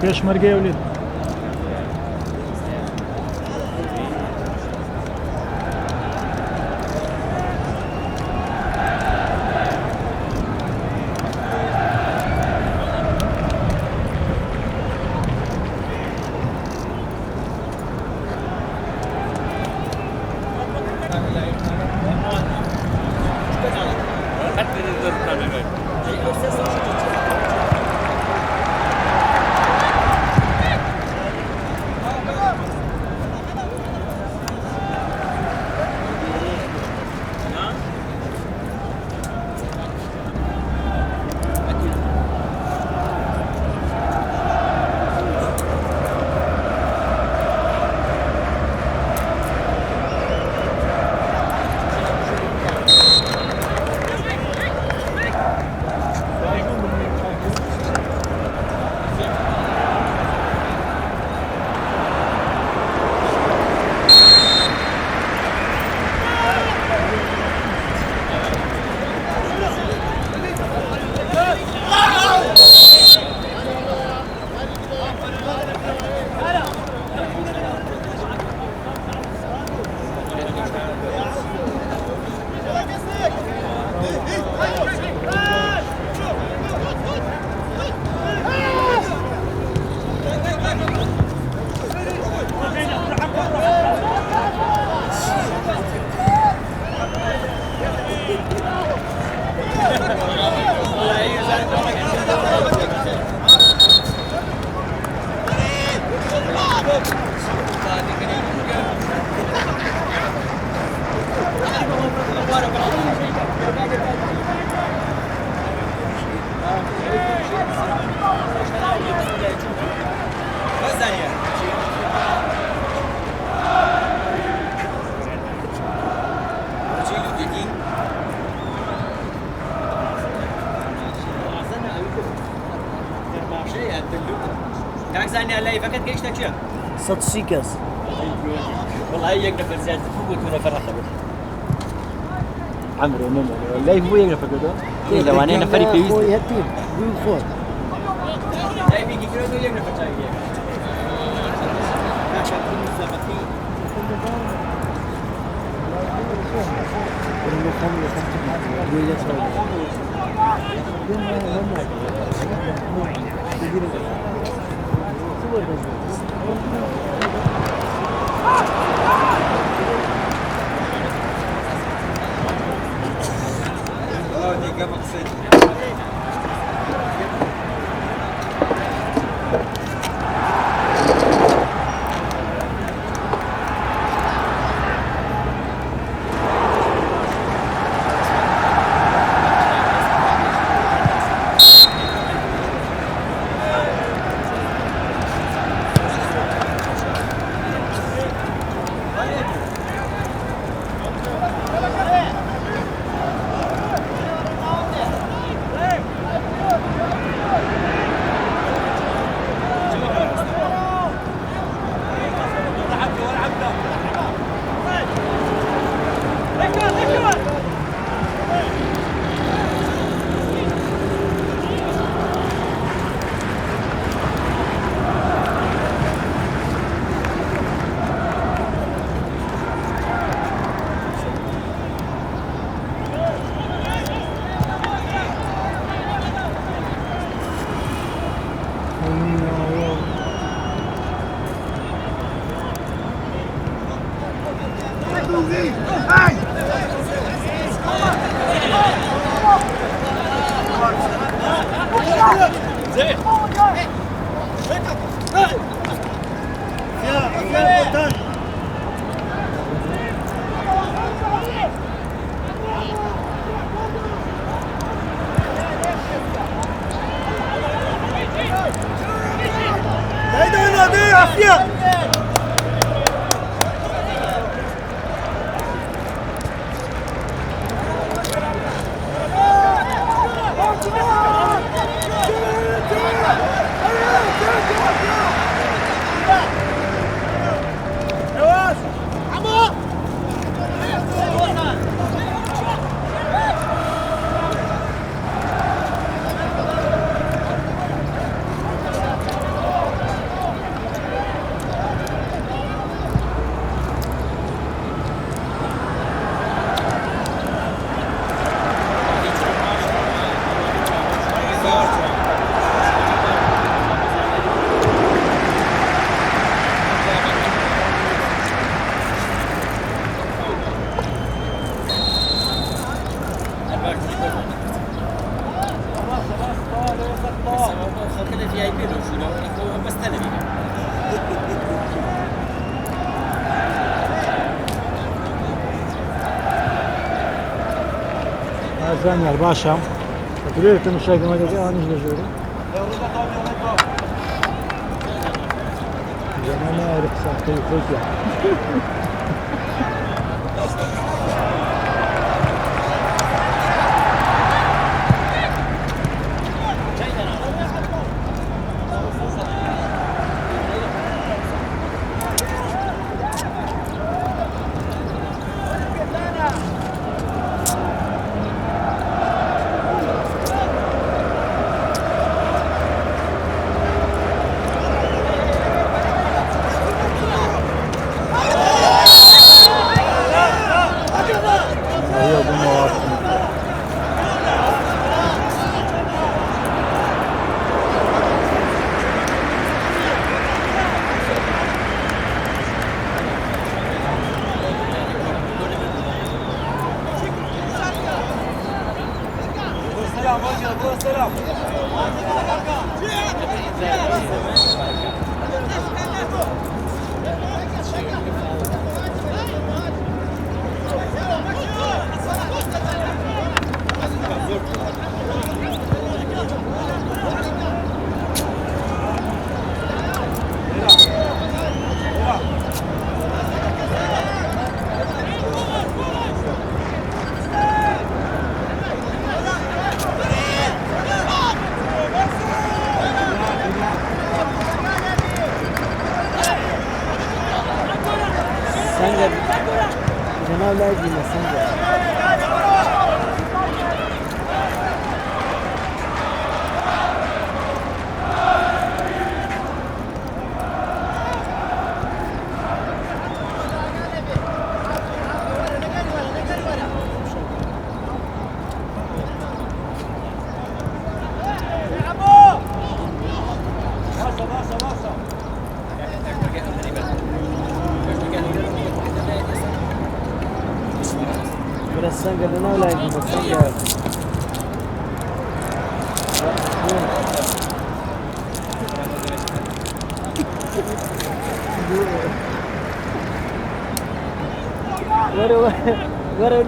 بيشمرقة يا وليد. كاك زاني على فقط ايش تشيا؟ صوت سيكاس. والله يقدر في الزاد فوق ولا فرح عمرو نمر والله هو يقرا فقط. إيه لو أنا نفري بيست. هو يهتم ويخون. لا بيجي كيلو دو يقرا فتاي. Azemler, Başam. Oturuyor ki Muşak'ıma dedi, anı izliyorum. Zamanı ayrı sahtayı koy ya. Yok bunu o aslında. Sen gel. Cenab-ı Hak sen gel. Biraz sen gel. Cenab-ı Hak sen gel.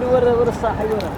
ورا الصاحي ورا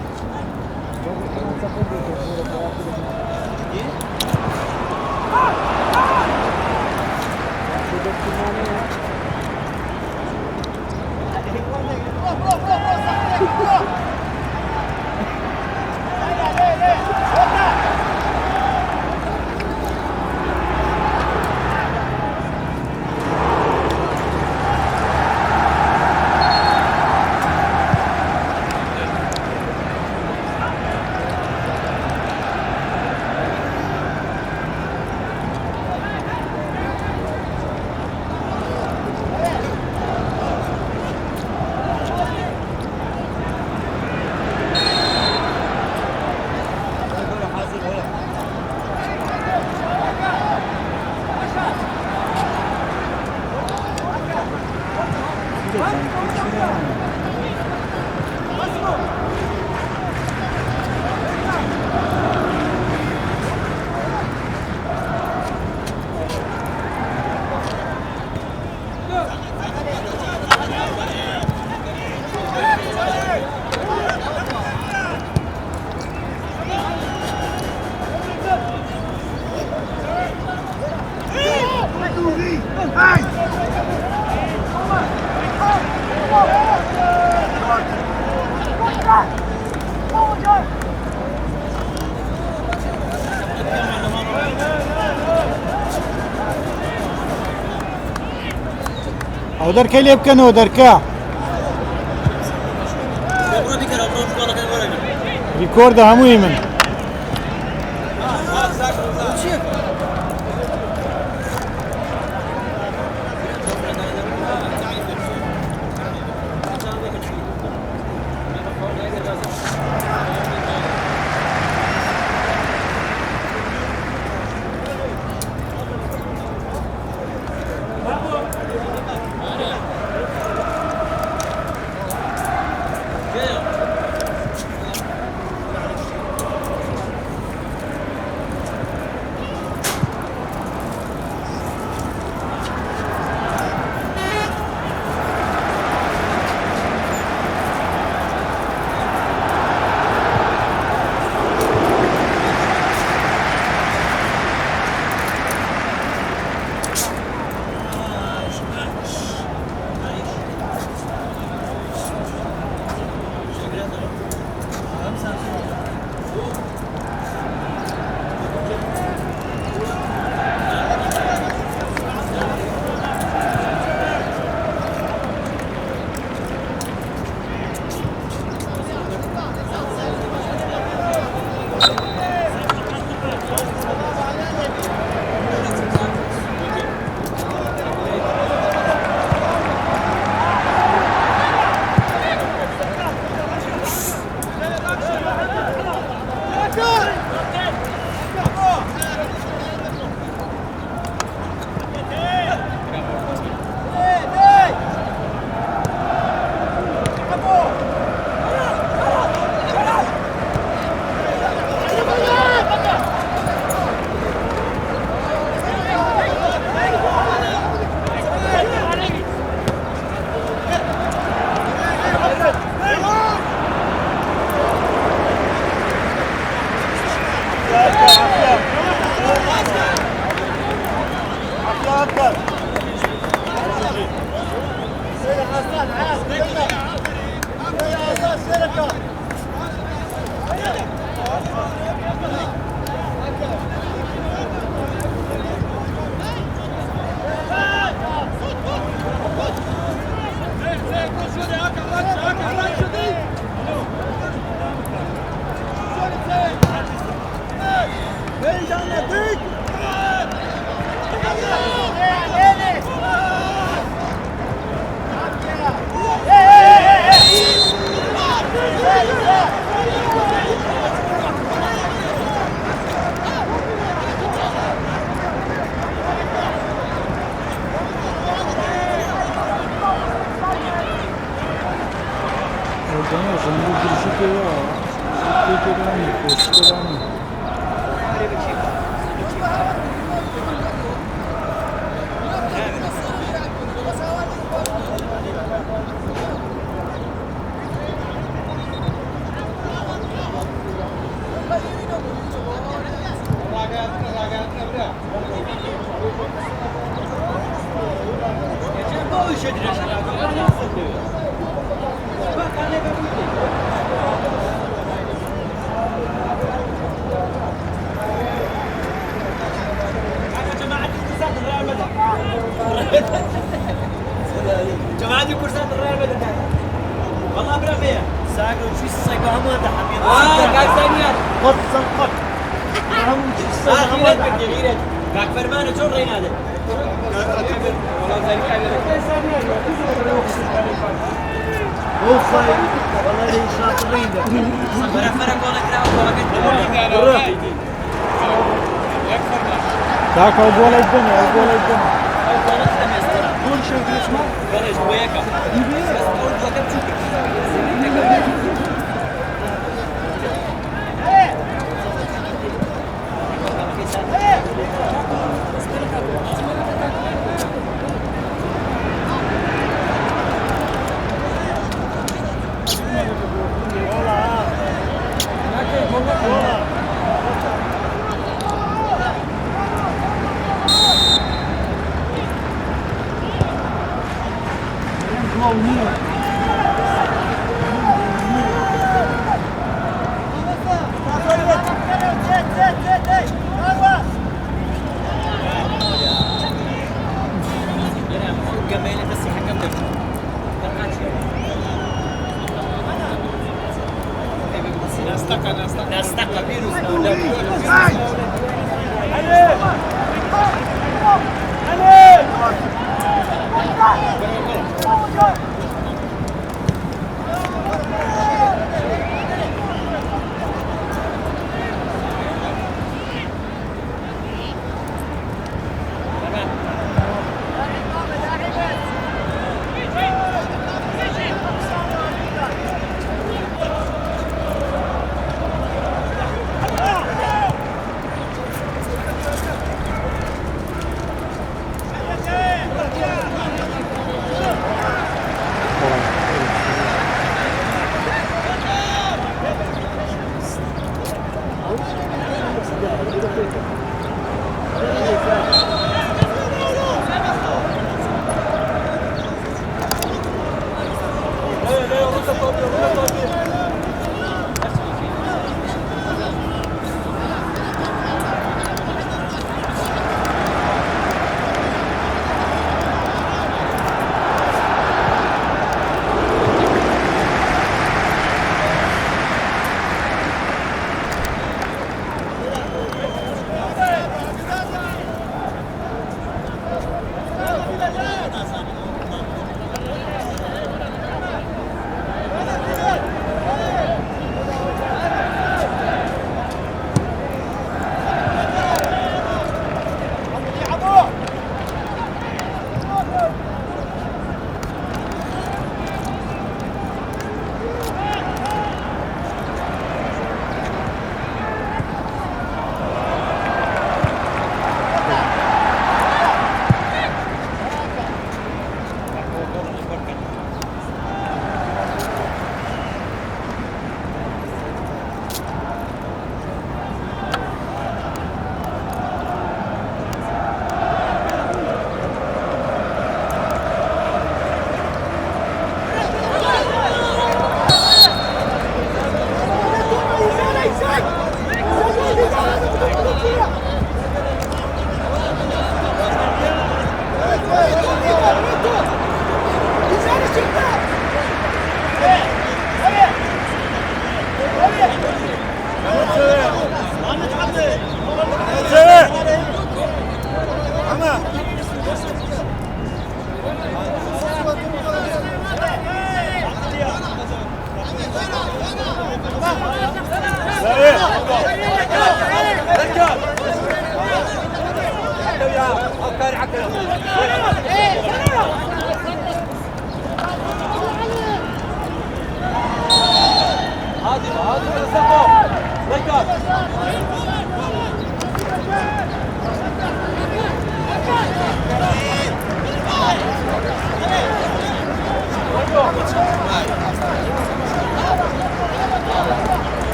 ودركا اللي يبكى ودركا ريكورد همو يمن Oradan sonra bir girişik yeri var. Bir devam yapıyor. Devam yapıyor. جماعة كرسات الريال بدل والله برافيا ساقوا شو الساقوا هم هذا حبيبي قاعد ثانيات قط سنقط هم شو غيرت بدي غيرت قاعد فرمانة شو رين هذا والله والله شاطرين فرق فرق ولا كلام ولا قلت Daha kavga edeceğim ya. Kavga edeceğim. كل شيء في اسمه بلاش وياك بس اول وقت تشوف جميل بس حكمت نستقى فيروس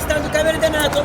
Stando camera danata,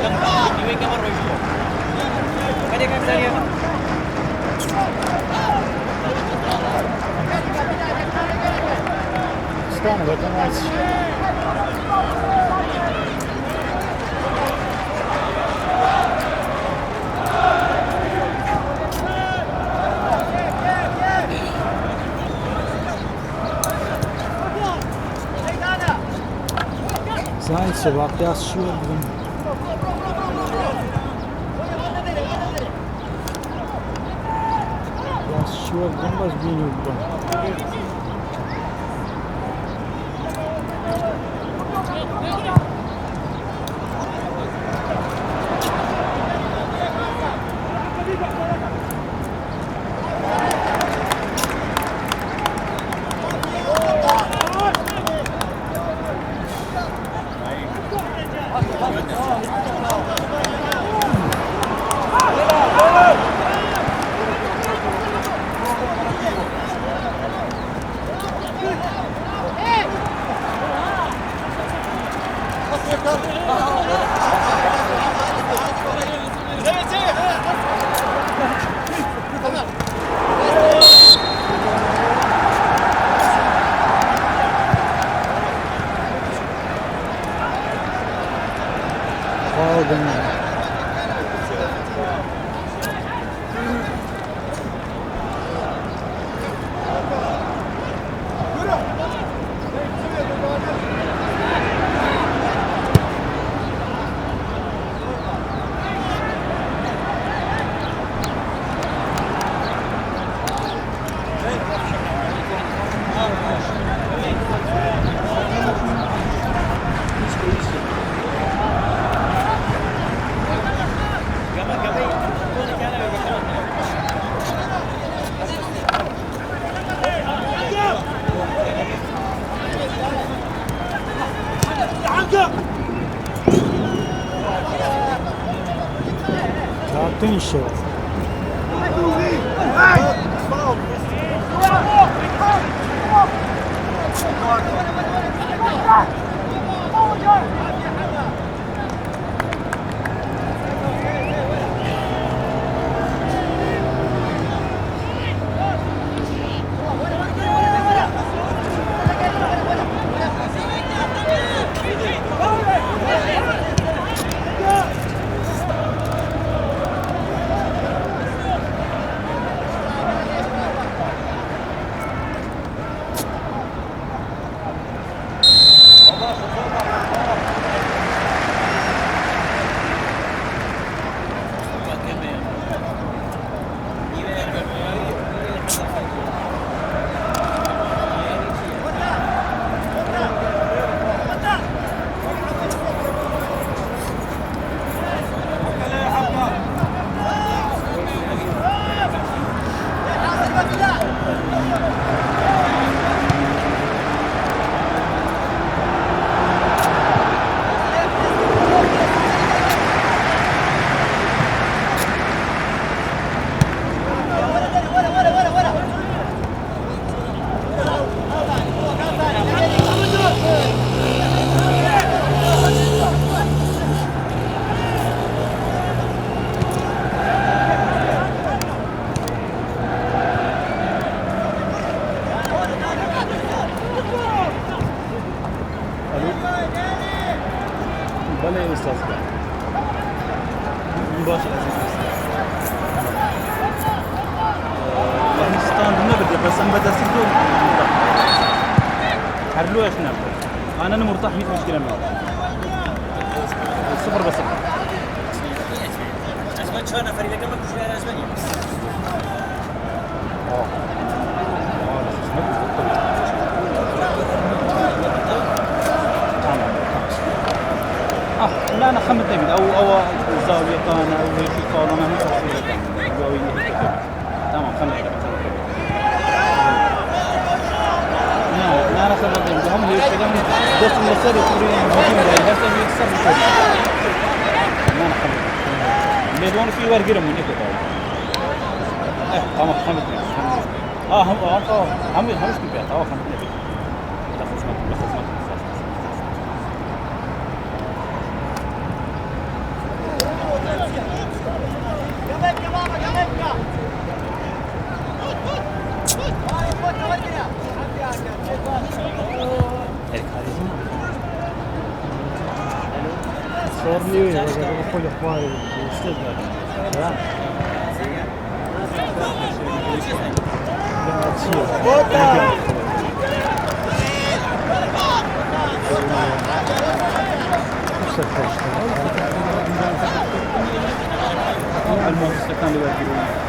Ini kan baru itu. Ada kan saya. Stane bakın az. Zańce, bak yaşıyor bugün. Yaşıyor bugün baz biniyor bugün. Aldım ya. Yaptın işi. بله يا استاذ مباشرة هندستان نبدأ بس أنا بدأ سيدو حرلو إيش نعمل أنا مرتاح 100 مشكلة معه صفر بس أزمان شو أنا فريق قبل كل شيء أزماني لا أنا خمس نبيل أو الزاوية كان أو هيك صار أنا مش زاوية تمام خمس نبيل لا أنا خمس نبيل هم اللي يشتغلون بس المصير يصيرون مهمين بس هم يكسروا لا أنا خمس اللي يدون في ورقة من هيك تمام خمس نبيل هم مش كبير خمس نبيل بس صور لي بقول اخباري استاذ المؤسسة كانوا يواجهون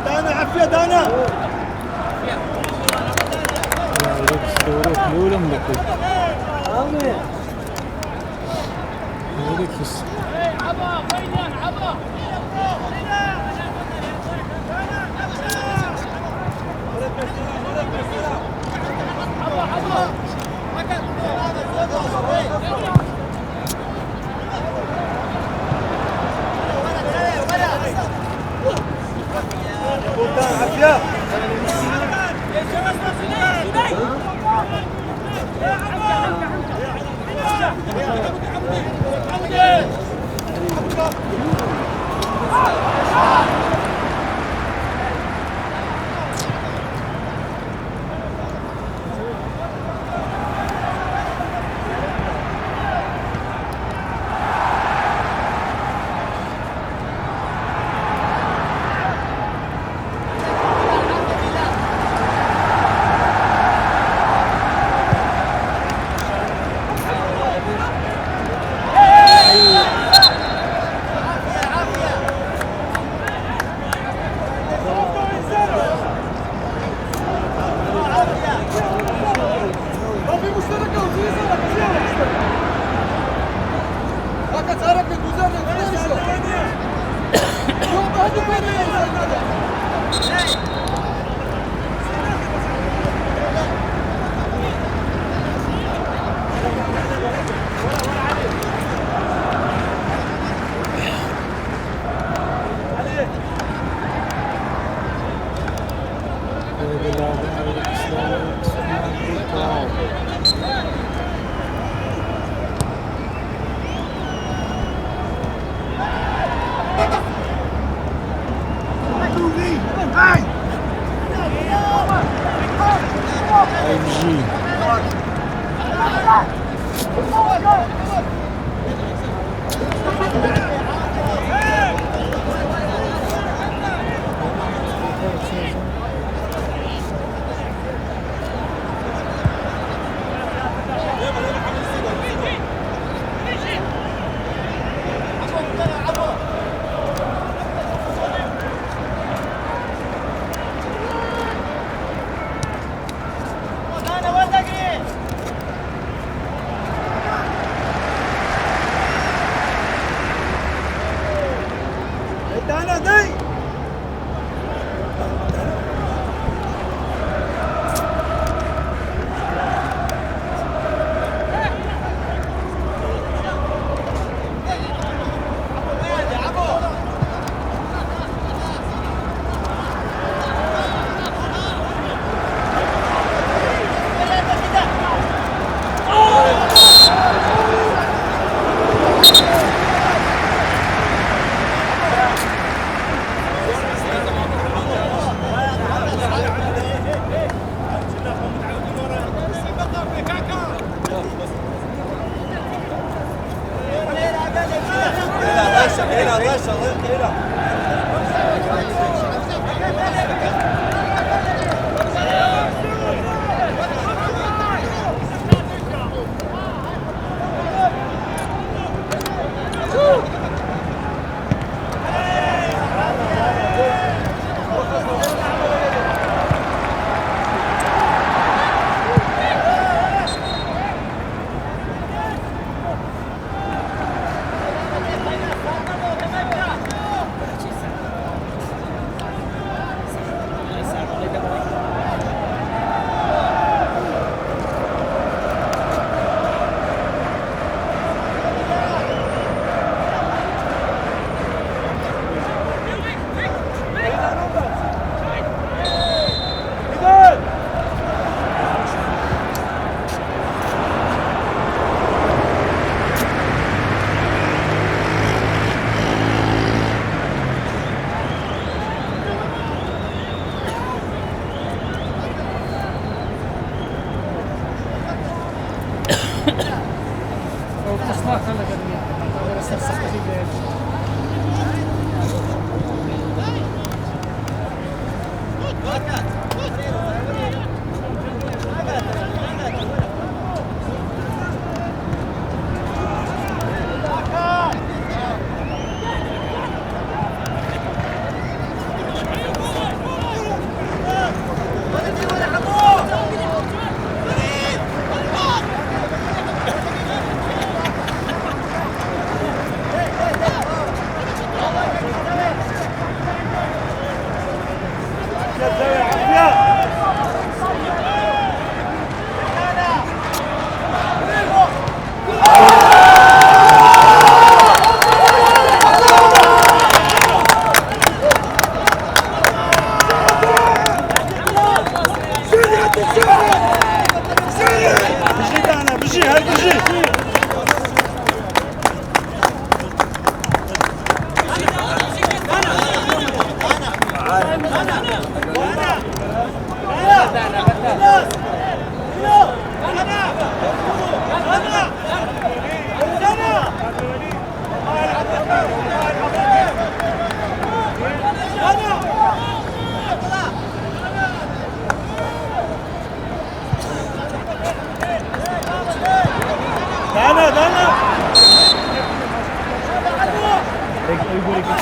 دانا عافية دانا عافية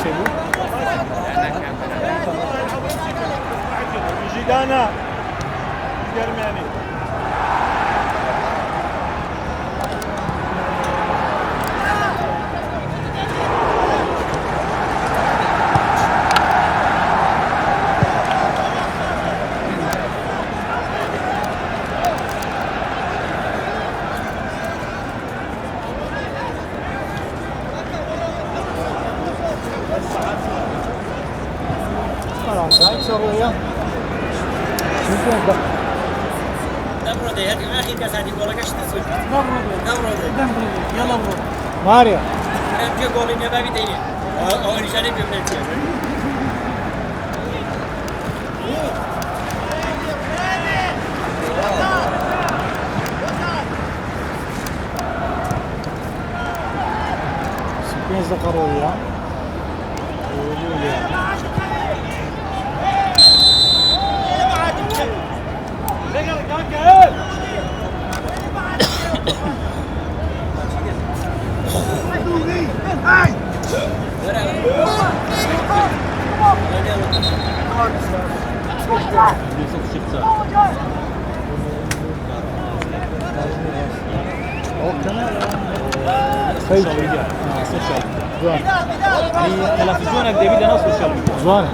şey bu? يجي دانا جرماني خلاص هاي تسويها شوف ده دبرو ده هات ما اخي كاس هذه ولا كاش تسوي دبرو ده يلا برو ماريا انا بجي جول اني بابي تاني او نشاني بيمنتي سبينز قروية Yusuf çıktı. سوشيال ميديا سوشيال زوان هي تلفزيونك ديفيد انا سوشيال ميديا زوان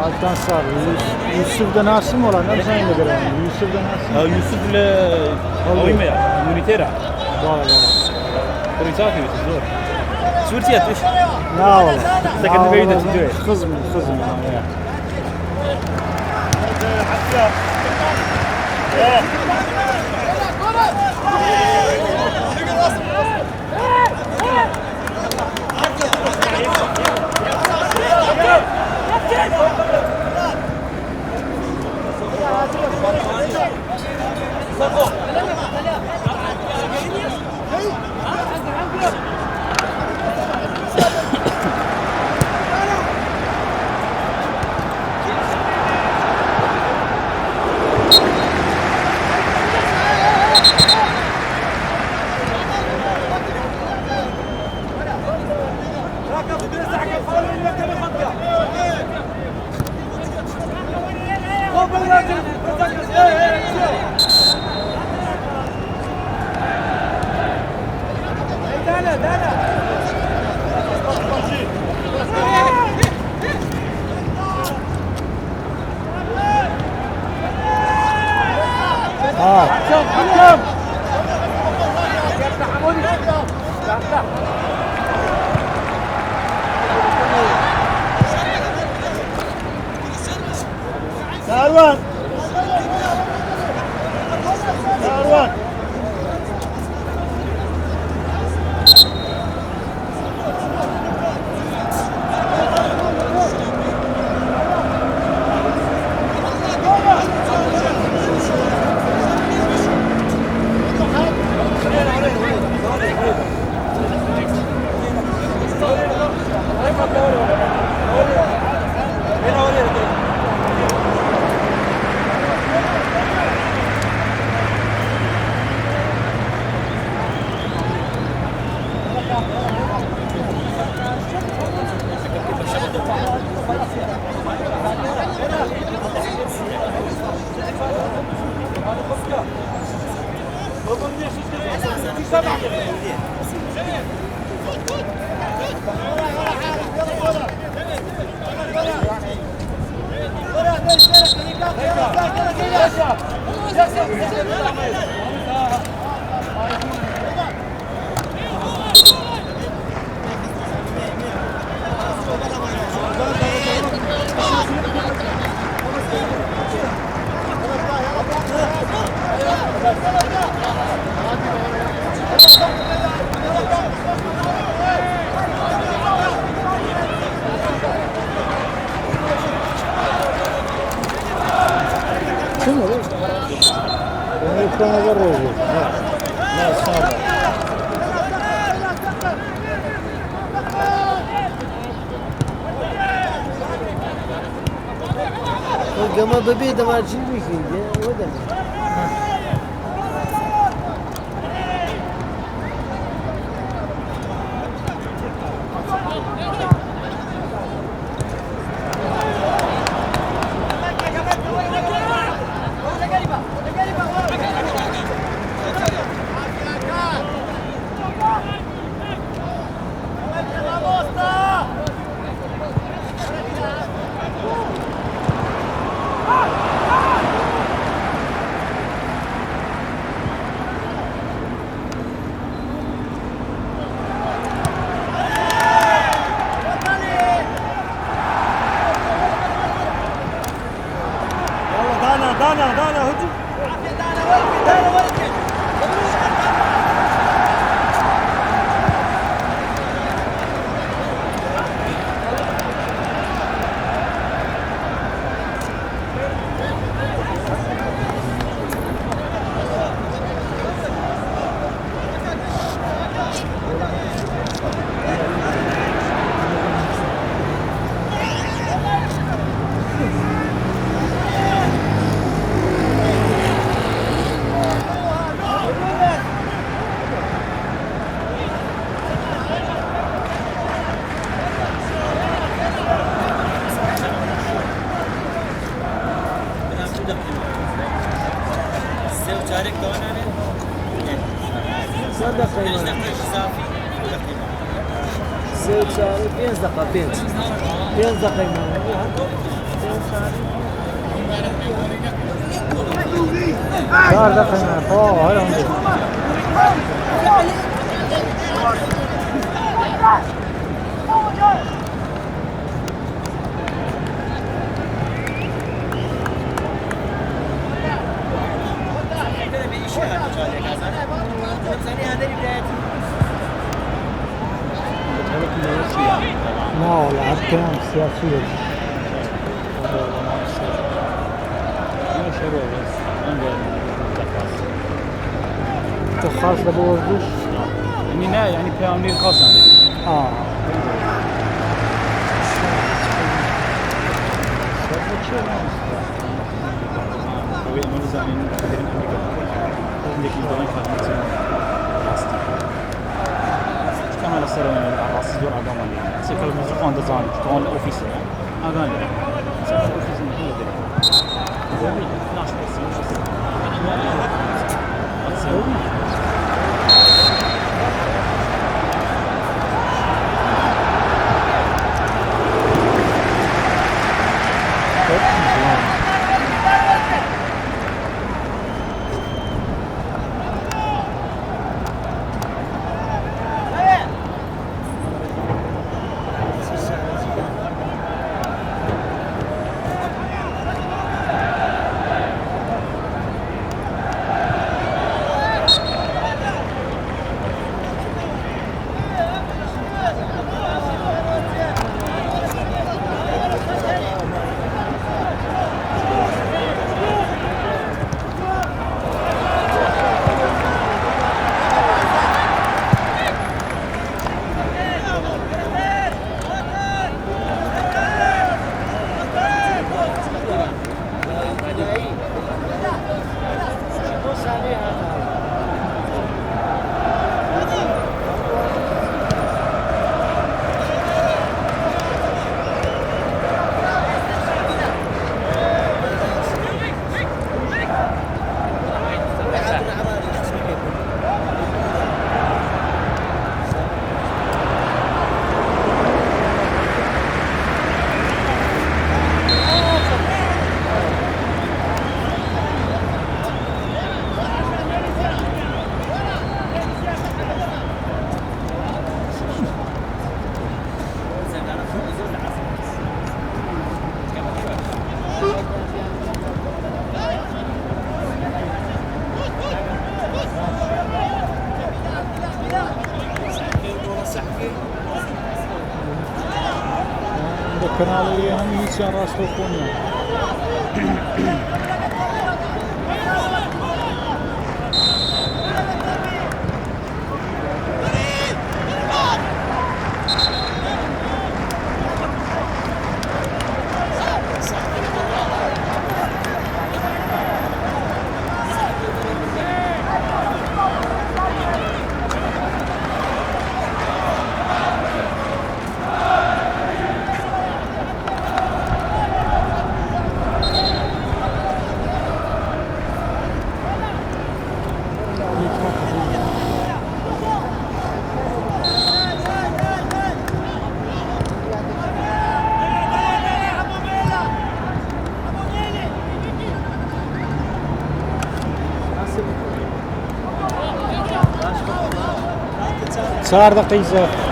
Altan Sar, Yusuf'da Nasım olan ne zaman da görelim? Yusuf'da Nasım. يوسف اويميا مونيتيرا Valla. كوريساتي زور سورتي اتش Ne valla? Sakın bir de tutuyor. Kız mı? Kız mı? Ya. Sarwan. Sarwan. Kim o? Ben ekrana varıyorum. Ne sağda. Gama bebeği de var şimdi mi? O da mı? دانا هجوم سياسية خاص بوردوش يعني بيونير خاص يعني هو يعمل زمين كبير أمريكا عندك يدون خدمة كمان السلام العاصي دور عقامي سكر المزقون دزان كون الأوفيس أغاني سكر الأوفيس من هو ده ناس kanalları hem hiç araç dokunuyor. 4 دقائق إضافي.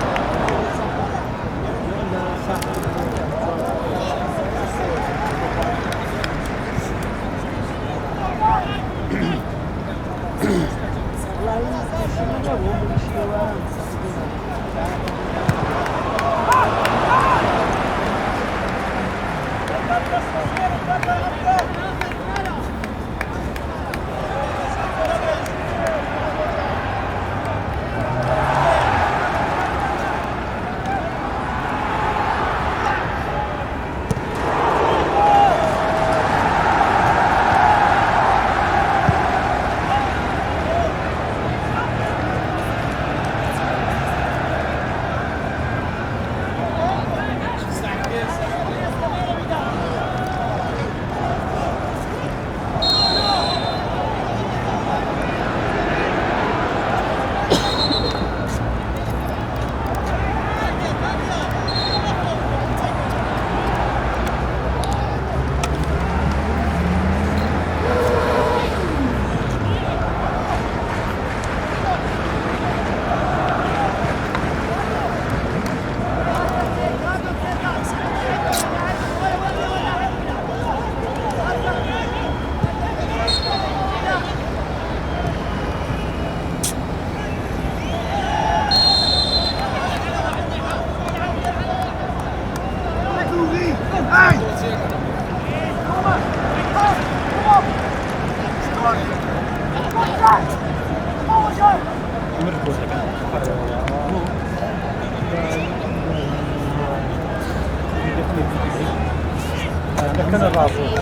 كان الرافض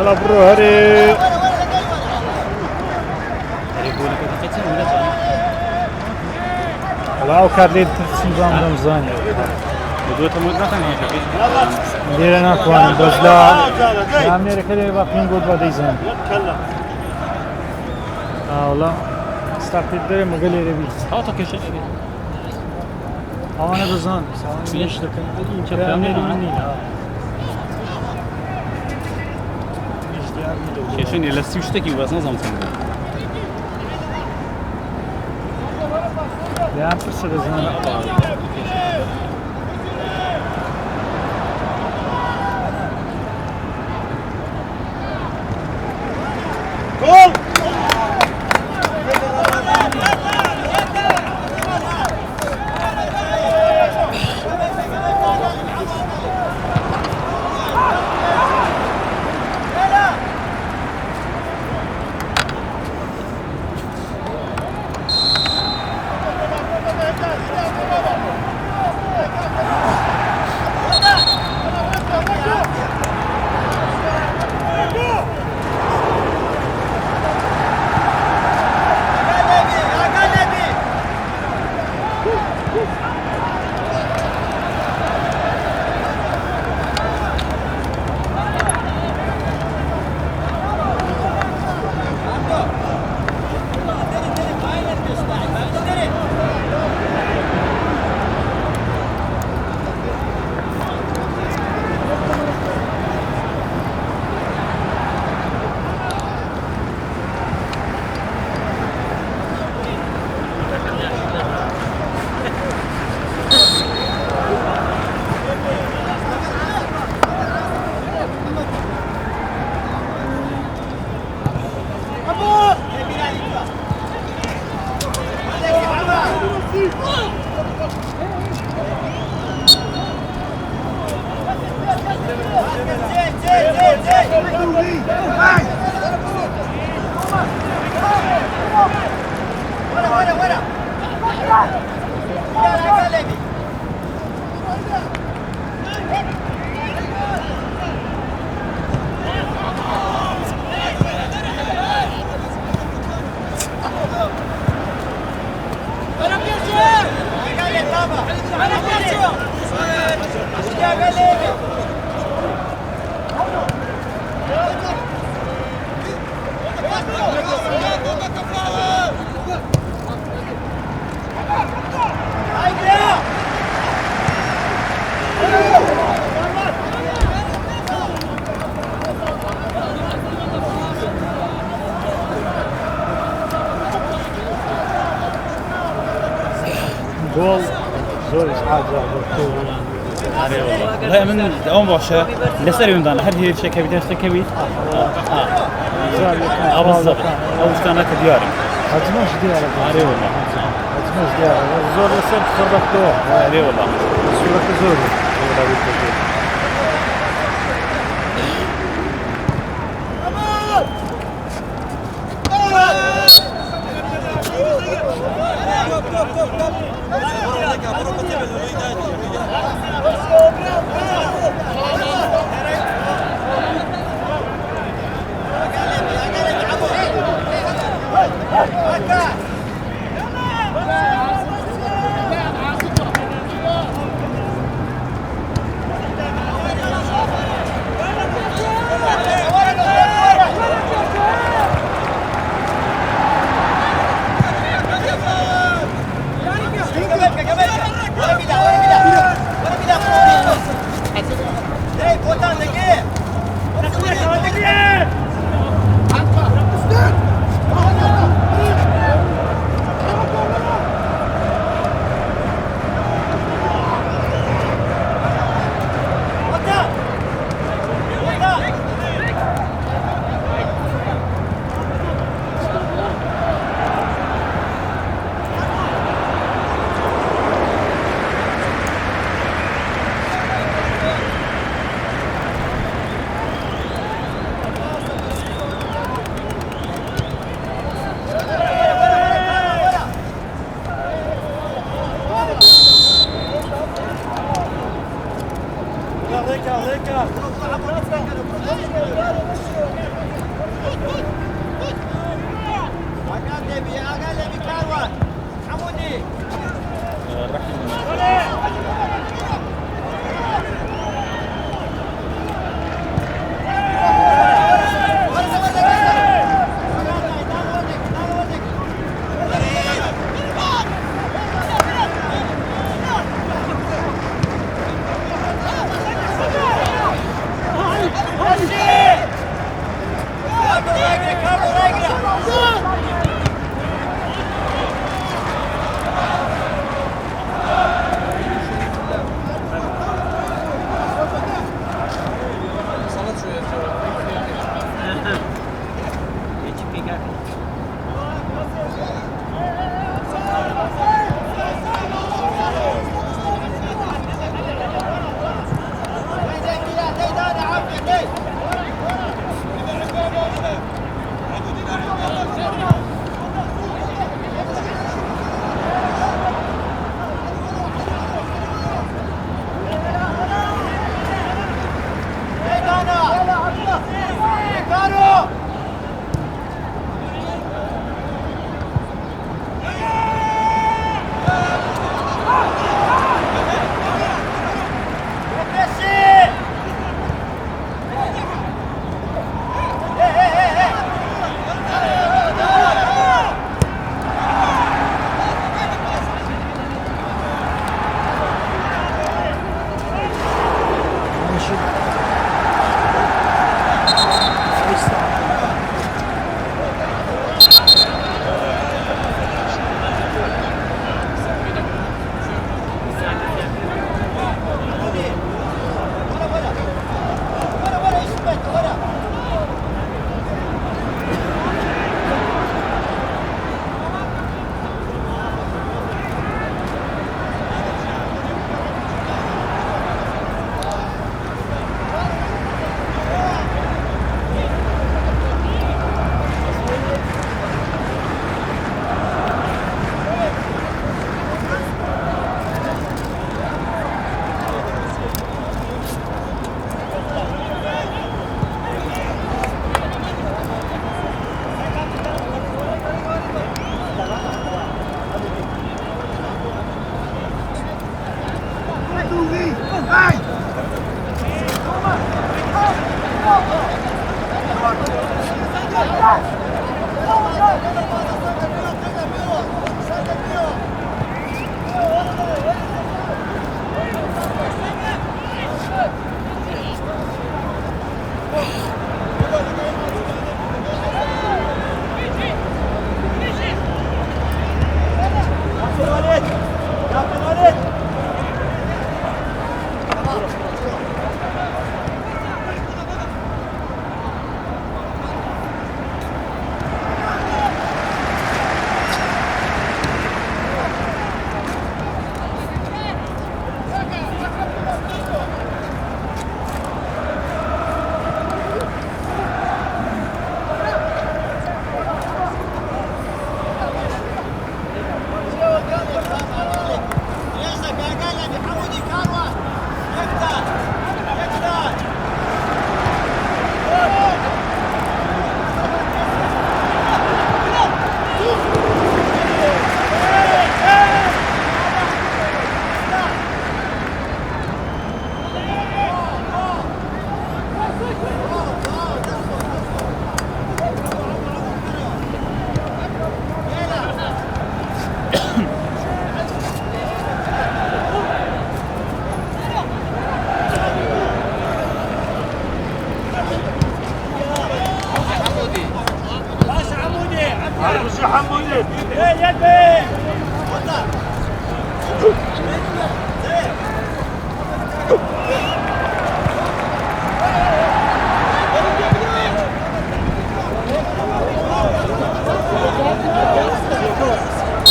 يلا برو هري لا وكاد لي تسيبان رمضان دوتها مدرسة هي كبير. ليرة ناكوان بزلا يا أمريكا لي باقين قد بديزن والله استعطيت ده مقالي ربي هاتو كيشن أبي. أنا بزان ليش لكن أمريكا مني كيشن يلا سوشتكي بس نظام سنبو. يا فرصة بزان جول جول زور إسعاد والله من دوام باشا لسه اليوم ده هل هي شيء كبير شيء كبير بالضبط أو كانت دياري هجمش ديالك عاري والله هجمش ديالك زور لسه تصرف له عاري والله صورة زور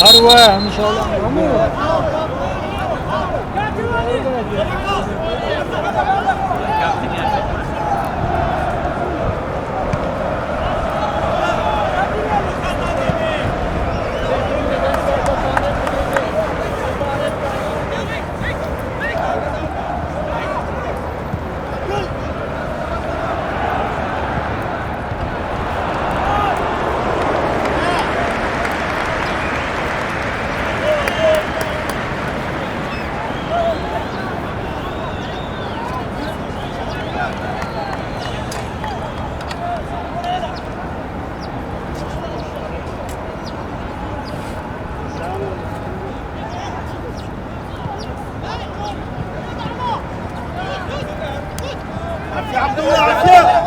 أروع إن شاء الله. يا عبد الله عافيه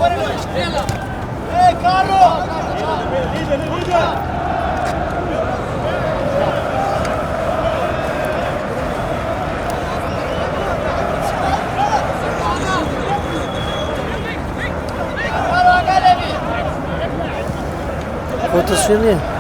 Hey, Carlo! Rotasyonu.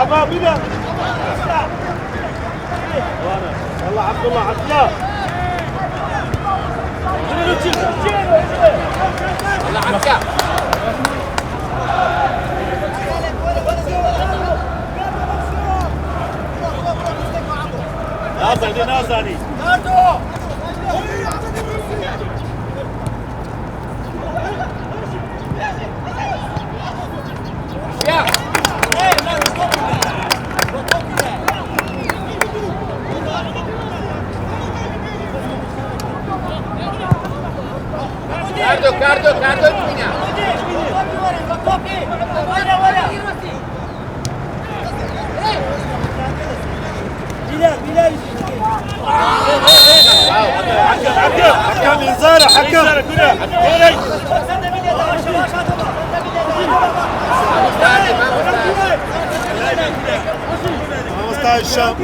عبا بدا يلا عبد الله عطيه يلا عكا ناصر ناصري Cardo Pina. حكم انذار حكم الشام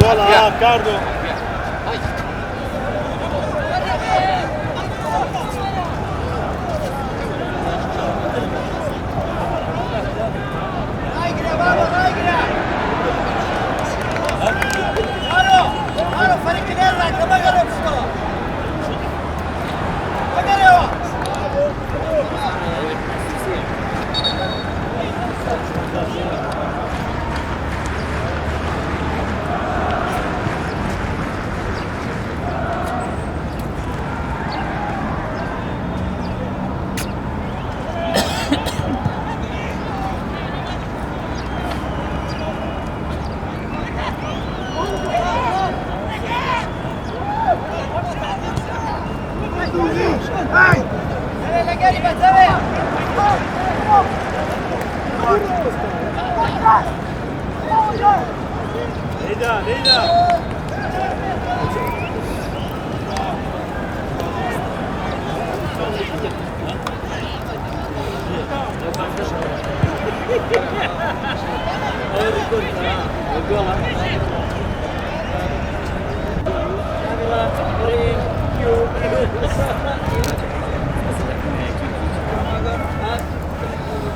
Bola, Cardo. Leyla.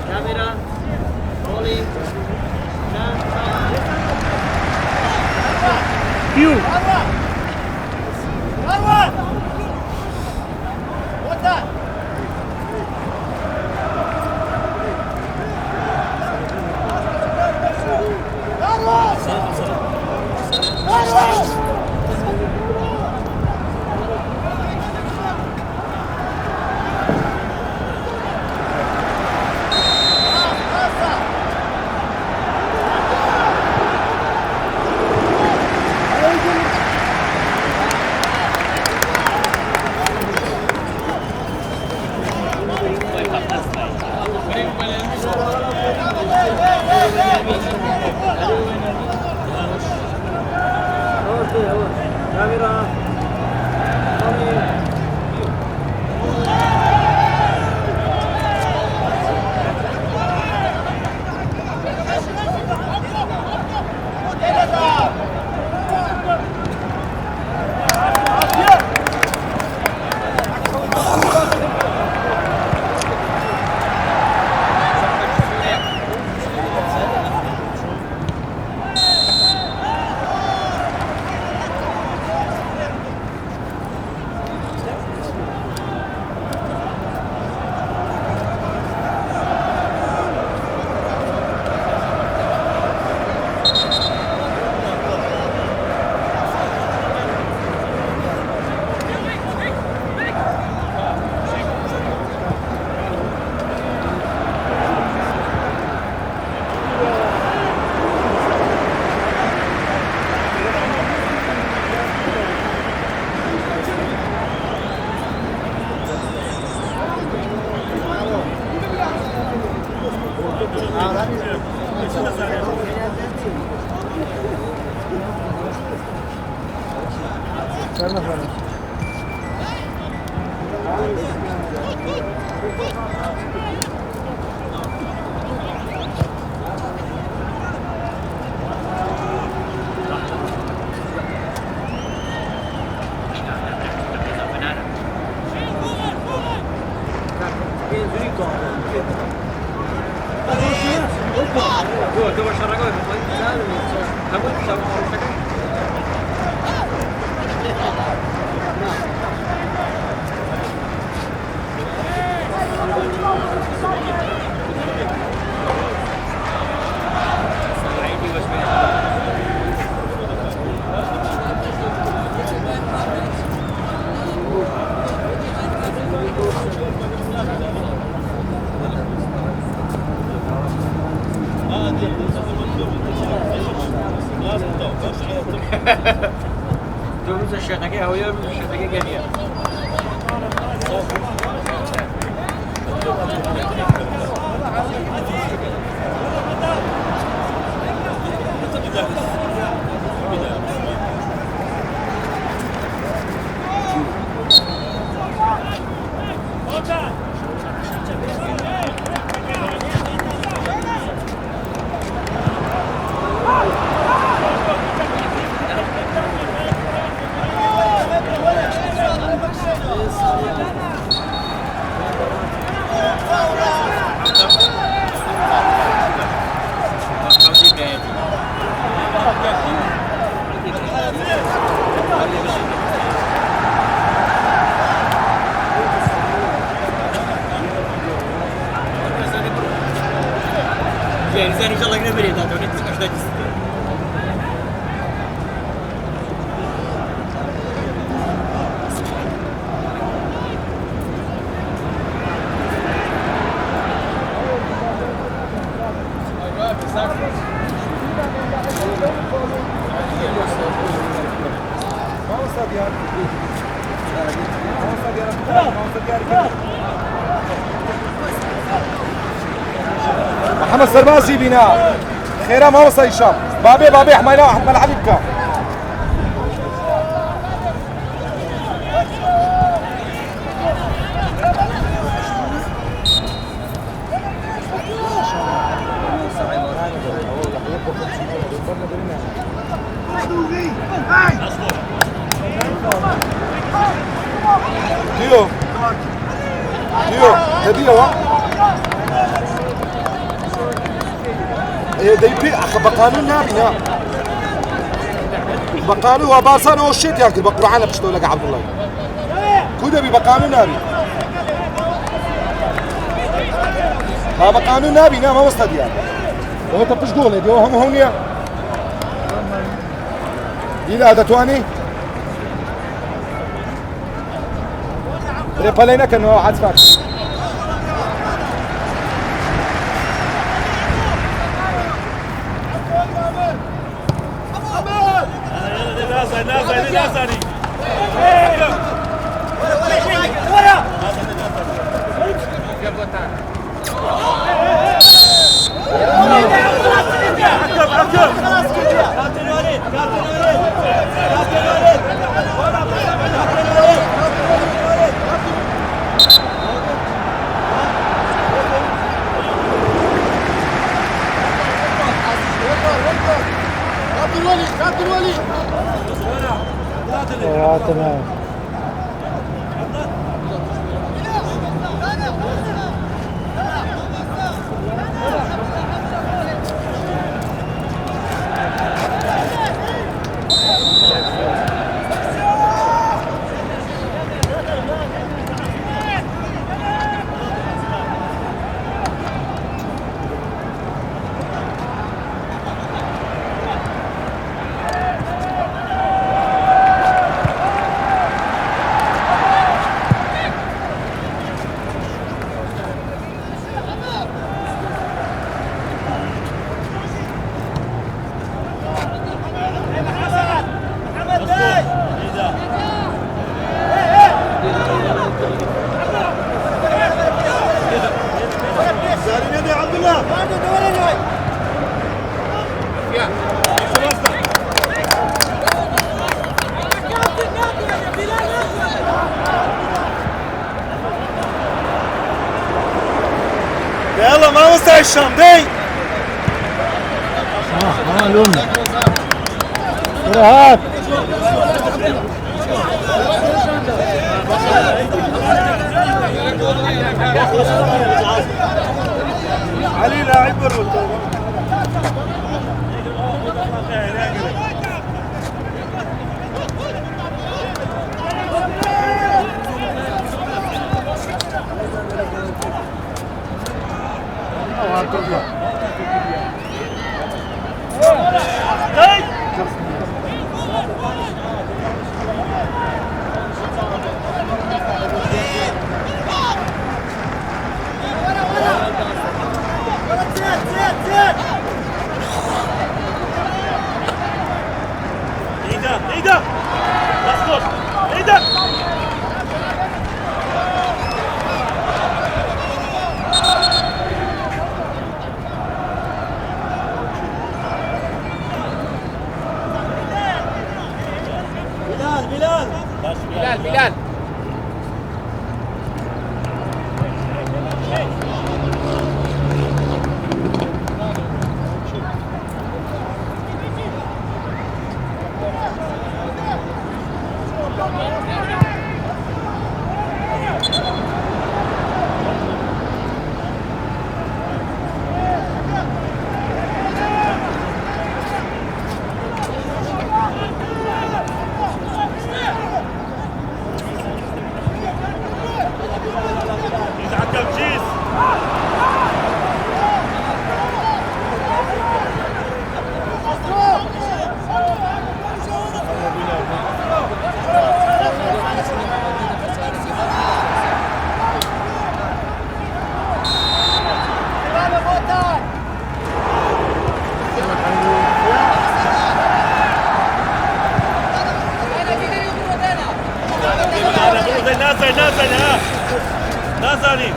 Camera, rolling, Piu! دوز الشقاقة هو يوم الشقاقة جميع. يعني زين ان شاء الله قريب بريد هذا ونتسمع ايش ذاك محمد سربازي بناء خيره ما وصل هشام بابي حمايله احمد حبيبك ديو تبيه ديبي اخ بقانون نابنا بقانون وباسان وشيت ياكل بقرا على بشتو لك عبد الله كودا بقانون نابي ها بقانون نابي ما وصل ديال هو تبش قول دي هم هونيا دي هذا تواني ريبالينا كانوا عاد فاك نازني تمام يلا ما وسع هشام دي لون هات علي لاعب الرتبه ايده اسكت ايده بلال يتعكر جيس نازل ها نازلين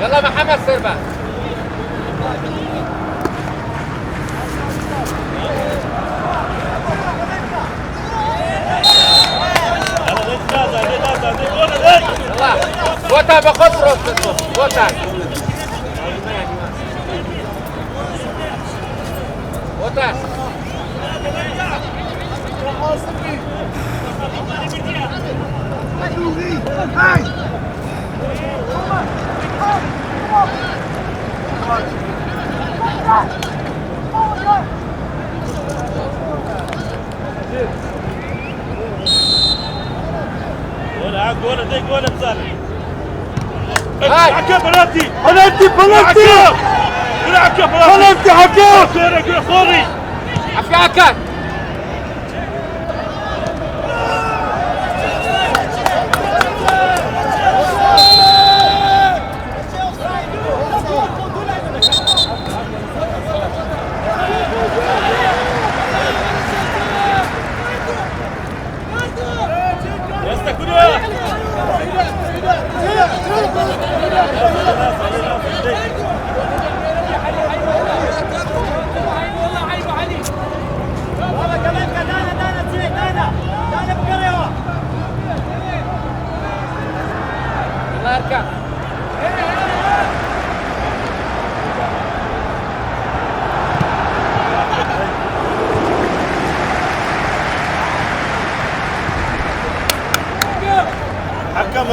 يلا محمد سربا بوتا باخد روح بوتا بوتا جول بزالي حكم بلنتي بلنتي بلنتي حكم خوري عفياك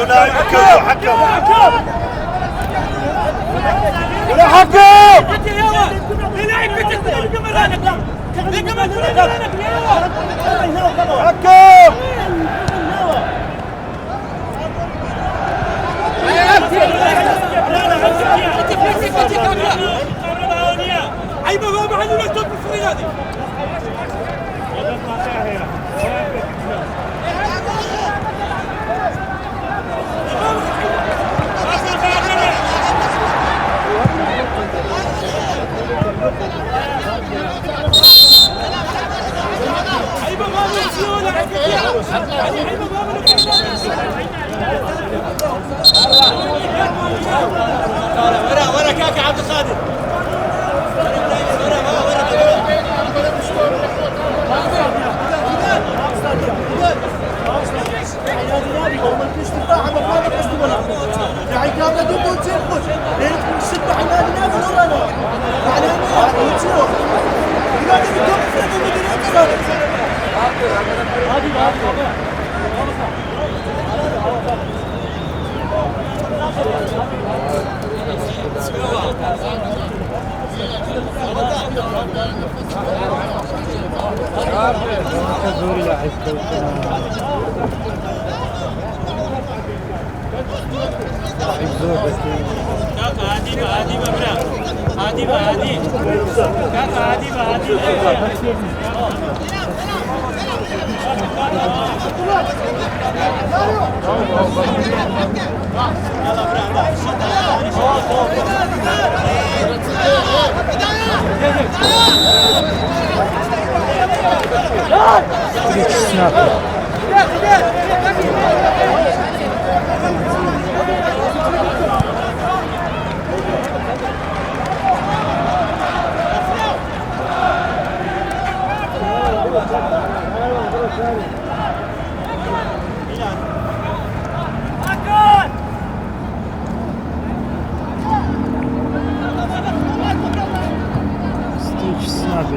الله يركب حكم ولاعب حكم ولا حكم حكم عيبه ما عنده لا تطلع في هذه عقابة ضده وتسيبوش شدوا حمالنا في الورانا وعلينا وتشوف لماذا بدهم يفرقوا مدير اتصال زوري لاعب كاكا هادي برا هادي كاكا هادي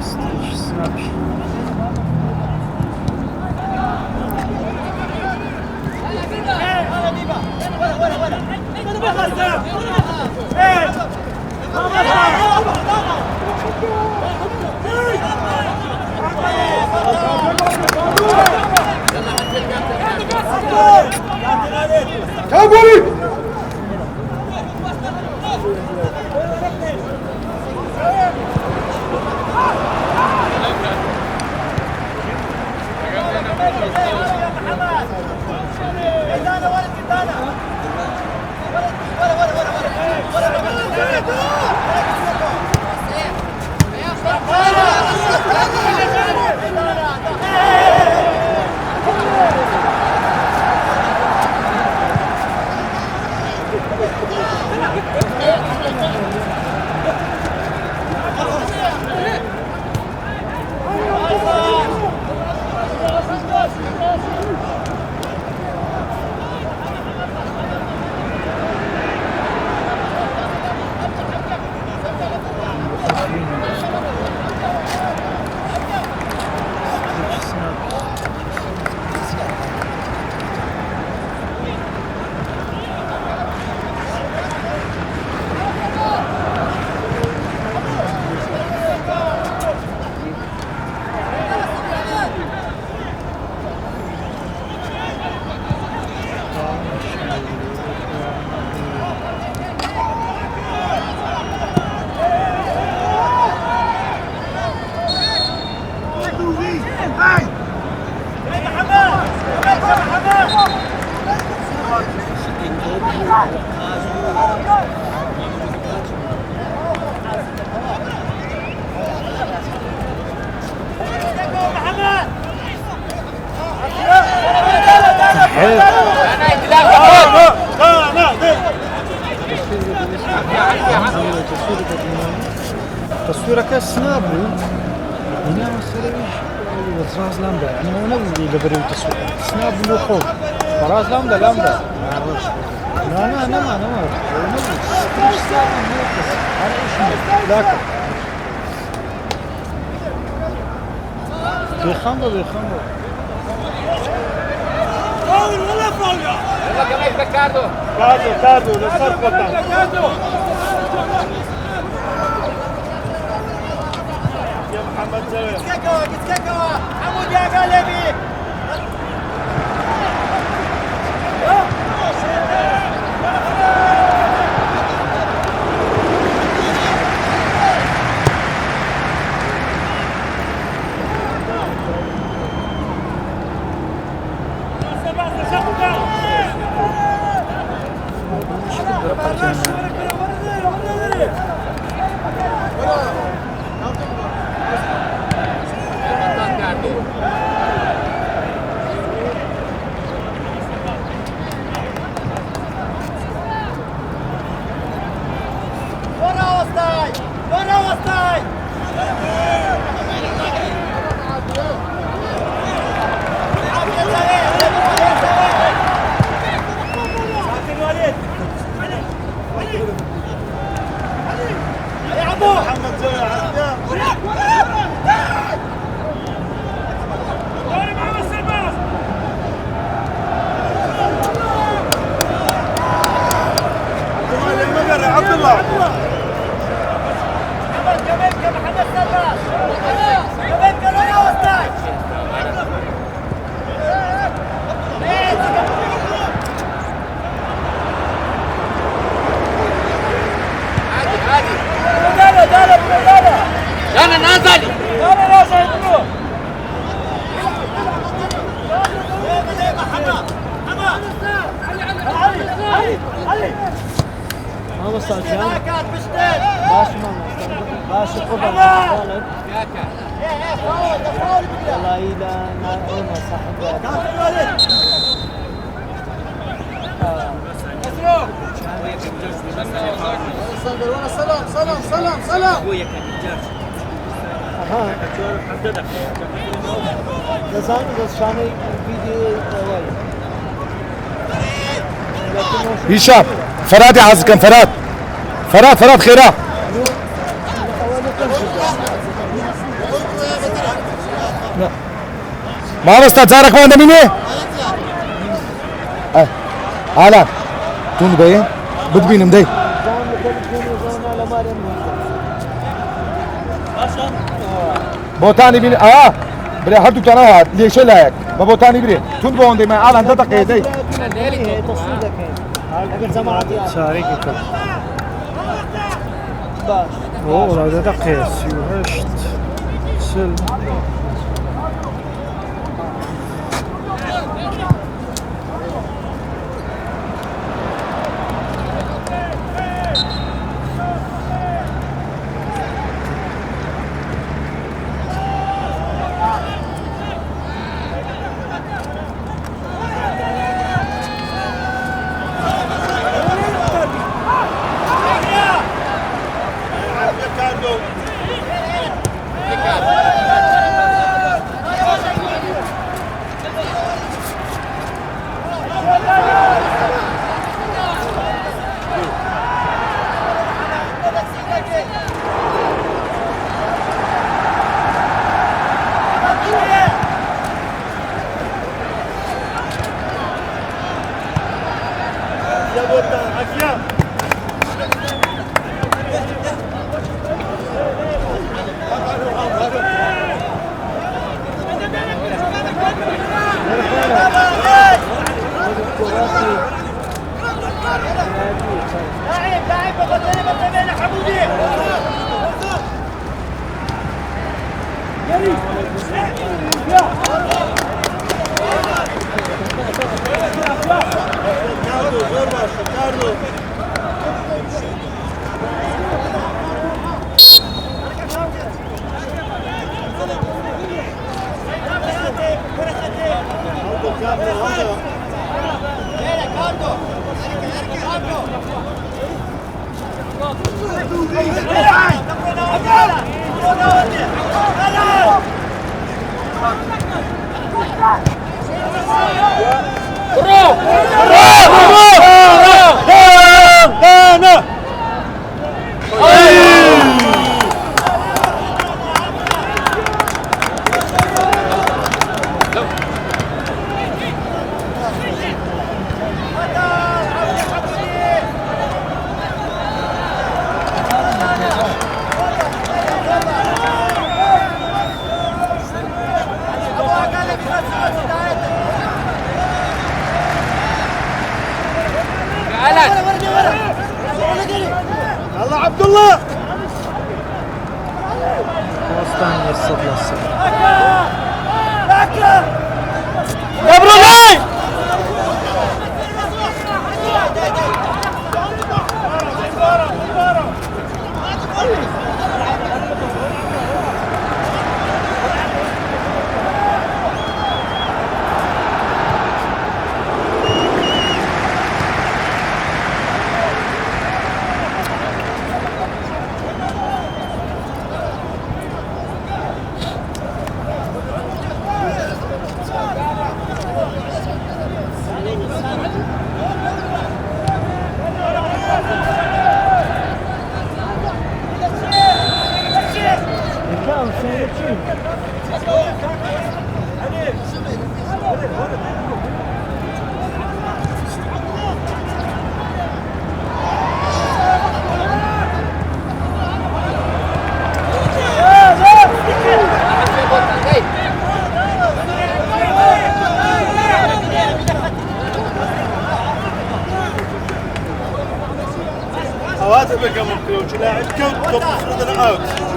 ستيج سنابي كابولي تصويرك السناب هنا مسيرش راس لامدا يعني هو نبي يقبل التصوير سناب له خوف راس لامدا لا ما ذاك بيخمر فاول ولا فاول يلا كمان كادو للصرف يا محمد زويل كيكوا حمود يا قلبي محمد زاهر عبد الله انا نازل ما وصل جان باش قبل والله إلى ناقونا صاحب سلام ابويا كان يجرس لازم بس شاني فيديو هشام فراد يعز كان فراد خيرا ما بستا تارك ما دمينه هلا تون بيه بدبين مدي بوتاني بين بلا حدو تنا ليش لايك بوتاني بري تون بوندي ما على انت دقيقتي شاريك كل والله ده قيس يوهشت سل الله عبد الله وسطاني الصدلة يا بروناي هذا بقى ممكن لاعب كم تفرض الاوت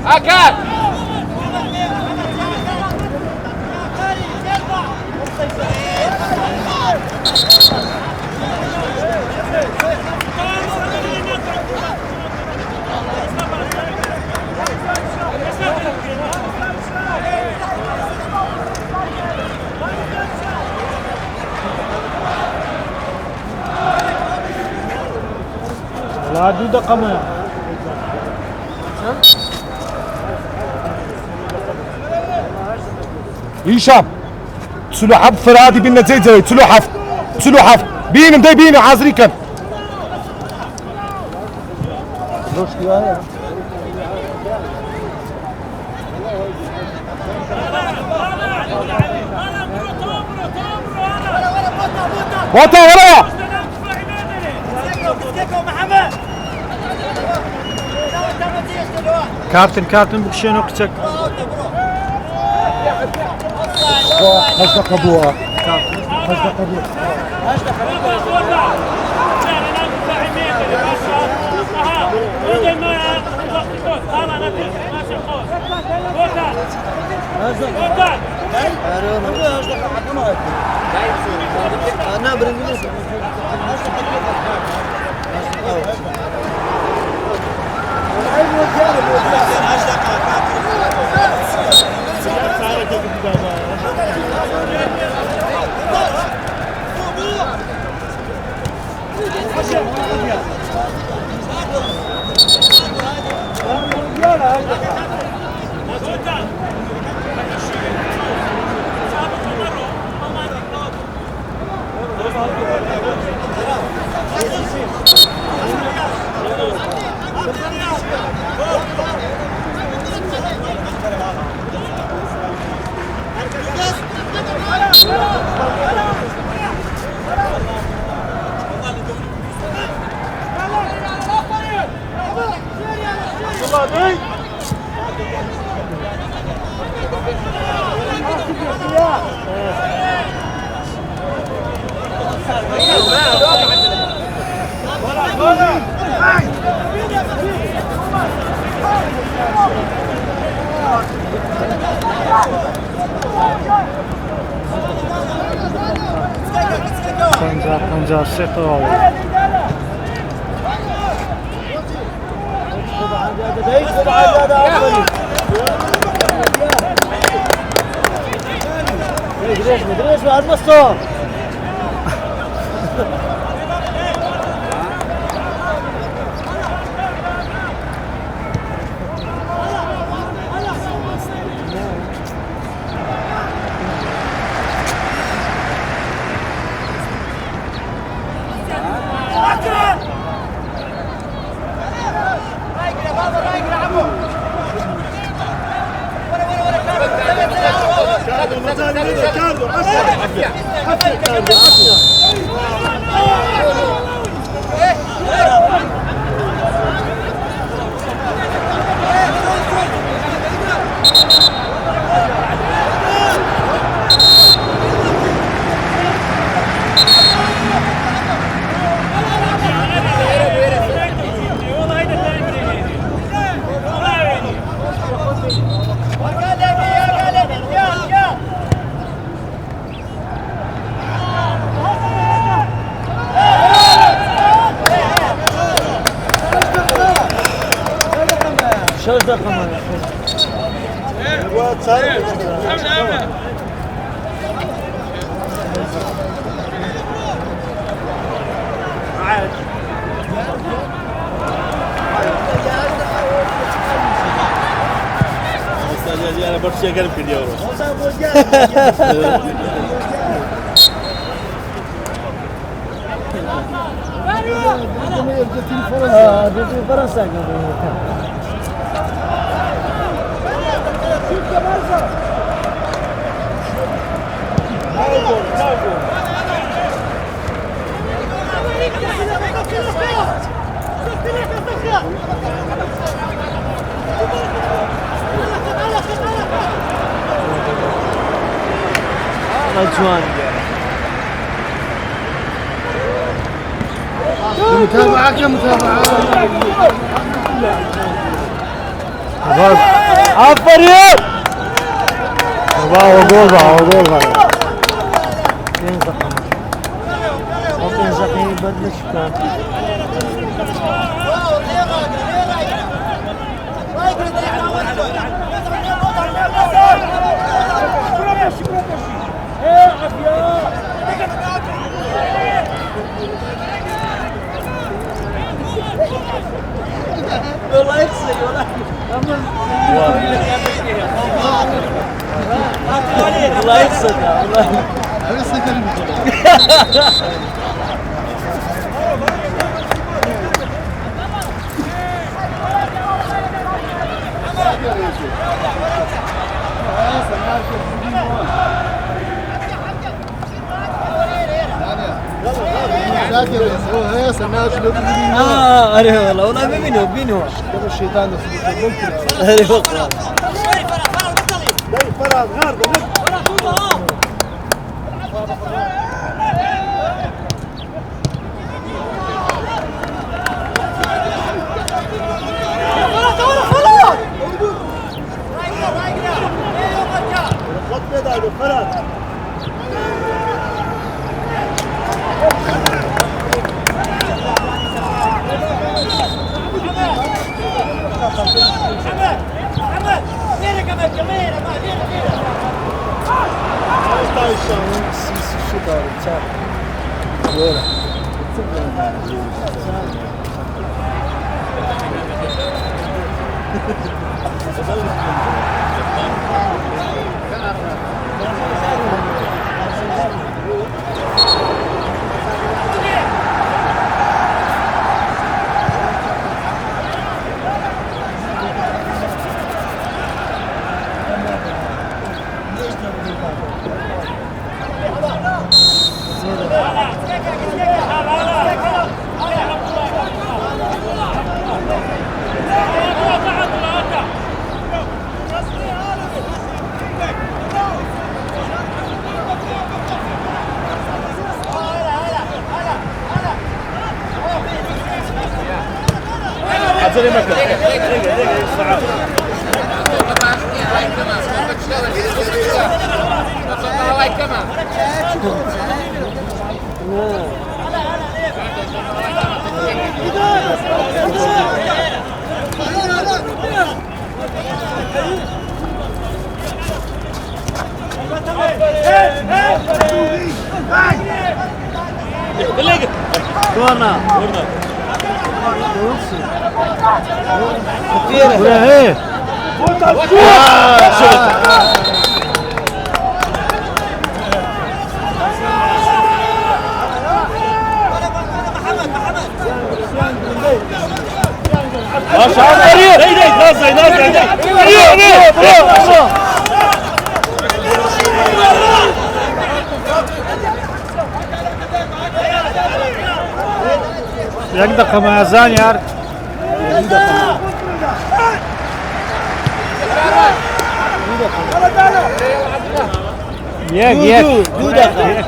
أكاد لا دودة قمر هشام تسلو حب فرادي بينا زي تسلو حفت بين مدي بين عازري كان وطا ورا كابتن بكشينو قتك حجدك ابوها انا برنجليزي خنجر سيطول مدريش بعد نصه شو رقمه؟ انا برشا قلب في اليورو في فرنسا جوان متابعة كمتابعة عفريت وجول زقي بدل شكان والله يكسر والله يكسر والله أريه والله بينه الشيطان أريه فراغ غارده یک دقیقه معزان یار یک دو دقیقه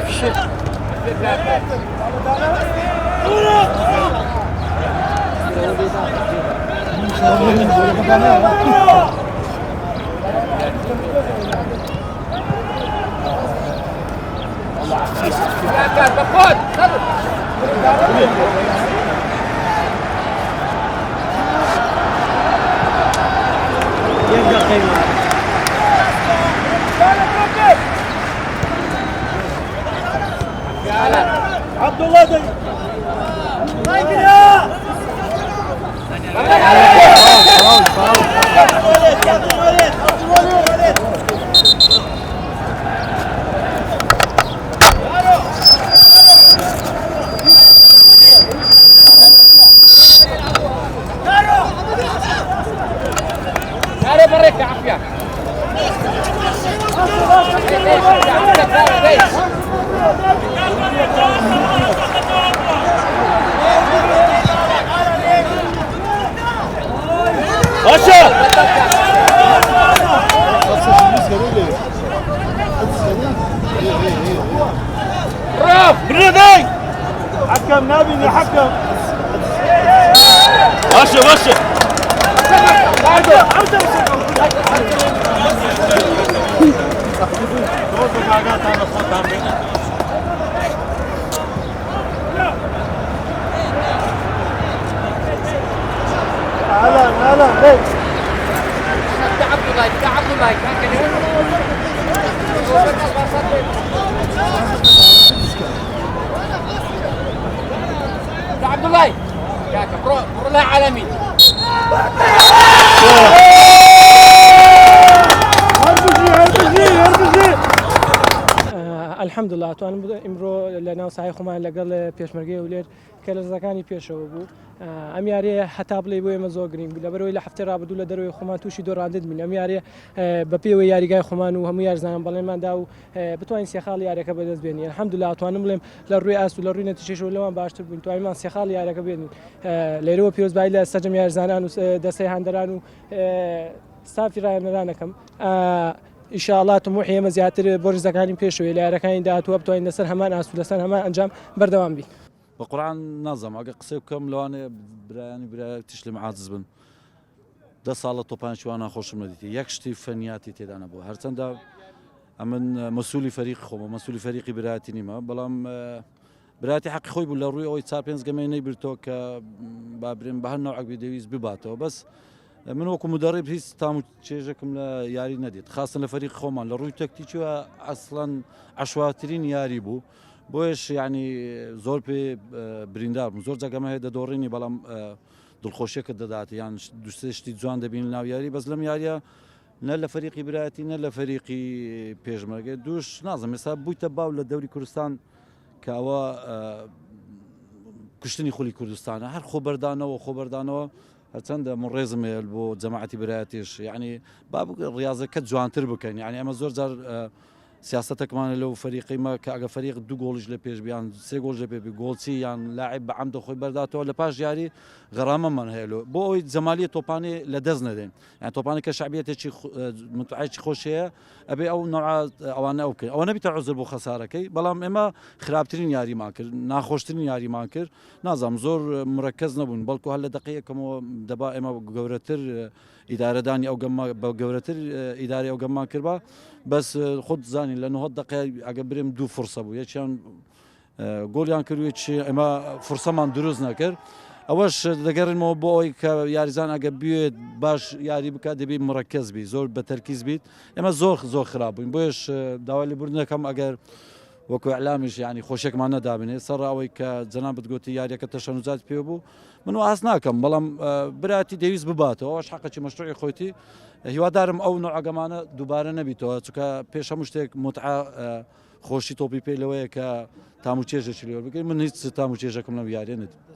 ولدي طيب يا باشا بريدي حكم نبي حكم باشا باشا هلا ليش عبد الله ياك برو لها عالمي الحمدلله توانم ئیمڕۆ لە ناو ساحەی خۆمان لەگەڵ پێشمەرگەی ولێر کە لە زەکانی پێشەوە بوو ئەم یاریە هەتا بڵێ بۆ ئێمە زۆر گرنگ بوو لەبەرەوەی لە هەفتەی ڕابردوو لە دەروی خۆمان تووشی دۆڕاندت بووین ئەم یاریە بە پێوەی یاریگای خۆمان و هەموو یارزانان بەڵێماندا و بتوانین سێخاڵ یاریەکە بەدەست بێنین الحەمدولله توانم بڵێم لە ڕووی ئاست و لە ڕووی نەتیجەشەوە لەوان باشتر بووین توانیمان سێخاڵ یاریەکە بێنین لێرەوە پیرۆزبایی لە سەرجەم یارزانان و دەستەی هاندەران و ستافی ڕایەنەرانەکەم ئینشاءالله طموحی ئێمە زیاتر بۆ ڕزەکانی پێشەوەی لە یاریەکانی داهاتووە بتوانین لەسەر هەمان ئاست و لەسەر هەمان ئەنجام بەردەوام بین بقرآن نازم ئەگە قسەی بکەم لەوانێ برایانی برای تیش لێ عاجز بن 10 ساڵە تۆپان شوان ناخۆشم نەدیتی یەک شتی فەنیاتی تێدا نەبوو هەرچەندە ئەمن مەسوولی فەریق خۆمە مەسوولی فەریقی برایەتی نیمە بەڵام برایەتی حەقی خۆی بوو لە ڕووی ئەوەی 4-5 گەمەی نەیبرتەوە کە بابرێن بە هەر نەوعێک دەویست بباتەوە بەس من وەکو مدەڕیب هیچ تام و چێژێکم لە یاری نەدێت خاستن لە فەریق خۆمان لە ڕووی تەکتیکیوە ئەسڵەن عەشواترین یاری بوو بۆیش ینی زۆر پێ بریندار بووم زۆر جەگەمە هەیە دەدۆڕینی بەڵام دڵخۆشیەکە دەدات یان دوستێشتی جوان دەبین ناو یاری بەس لەم یاریە نە لە فەریقی برایەتی نە لە فەریقی پێشمەرگێ دووش نازم ێستا بوویتە باو لە دەوری کوردستان کەوە کوشتنی خولی کوردستانە هەر خۆبەردانەوە خۆبەردانەوە هەرچەندە من ڕێزم هەیە بۆ جەماعەتی برایەتیش یعنی با ڕاضەکە جوانتر بکەین یعنی ئەمە زۆر جار سیاستەکمانە لەو فەریقیمە کە ئەگە فەریق 2 گۆڵش لە پێش بیان 3 گۆڵ لە پێ گۆڵچی یان لاعب بە عەمدە خۆی بەرداتەوە لە پاش یاری غەرامەمان هەیە بۆ ئەوەی جەمالیە تۆپانی لە دەست نەدەین یان تۆپانی کە شعبیەتێکی متوعایکی خۆش هەیە ئەبێ ئەو نوع ئەوانە ئەو بکەین ئەوە نەبیتە عوزر بۆ خەسارەکەی بەڵام ئێمە خراپترین یاریمان کرد ناخۆشترین یاریمان کرد نازانم زۆر مرەکەز نەبوون بەڵکو هەر لە دقەیەکەمەوە دەبا ئێمە گەورەتر ئیدارەدانی ئەو گەمە بە گەورەتر ئیداری ئەو گەممان کردبا بەس خۆت زانی لە 90 دقەیە ئەگە برێم 2 فرسە بوو یەکیان گۆڵیان کردوێکی ئێمە فرسەمان دروست نەکرد ئەوەش دەگەڕینەوە بۆ ئەوی کە یاریزان ئەگە بوێت باش یاری بکات دەبێت مرەکەز بی زۆر بە تەرکیز بیت ئێمە زۆر خراپ بووین بۆیش داوای لێبوردنەکەم ئەگەر وەکو ئەعلامیش ینی خۆشێکمان نەدابنێ سەر ئەوەی کە جەنابەت گوتی یاریەکە تەشەنوجات پێ بوو من ئاس ناکەم بەڵام برایەتی دەویست بباتەوە ئەوەش حەقێکی مەشروعی خۆیتی هیوادارم ئەو نوعگەمانە دووبارە نەبیتەوە چونکە پێش هەموو شتێک متعا خۆشی تۆپی پێ لەوەیە کە تام و چێژێکی لێوە بگەین من هیچ تام و چێژەکەم لەم یاریە نەدیم